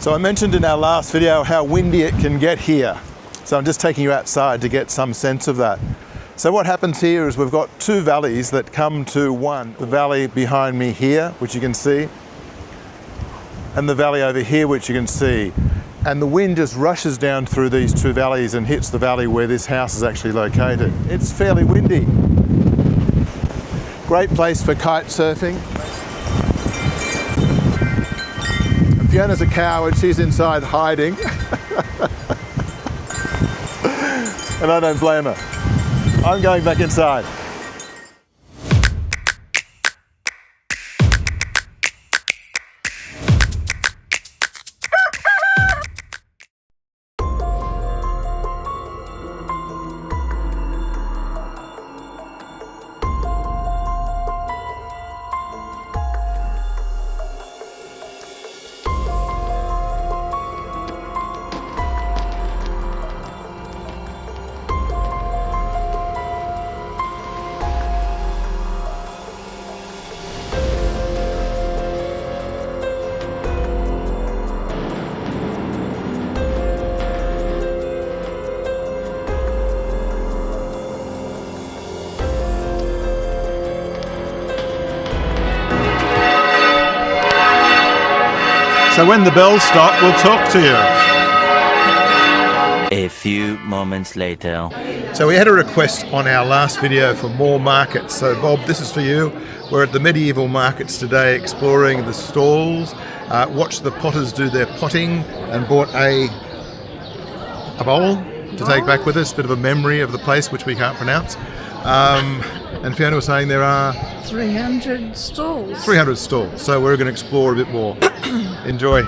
So I mentioned in our last video how windy it can get here. So I'm just taking you outside to get some sense of that. So what happens here is we've got two valleys that come to one. The valley behind me here, which you can see, and the valley over here, which you can see. And the wind just rushes down through these two valleys and hits the valley where this house is actually located. It's fairly windy. Great place for kite surfing. Fiona's a coward, she's inside hiding. And I don't blame her. I'm going back inside. So when the bells stop, we'll talk to you. A few moments later. So we had a request on our last video for more markets. So Bob, this is for you. We're at the medieval markets today, exploring the stalls, watched the potters do their potting, and bought a bowl to take back with us, a bit of a memory of the place, which we can't pronounce. And Fiona was saying there are 300 stalls. 300 stalls, so we're going to explore a bit more. Enjoy.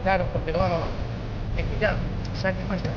Claro, porque no, ya, exactamente.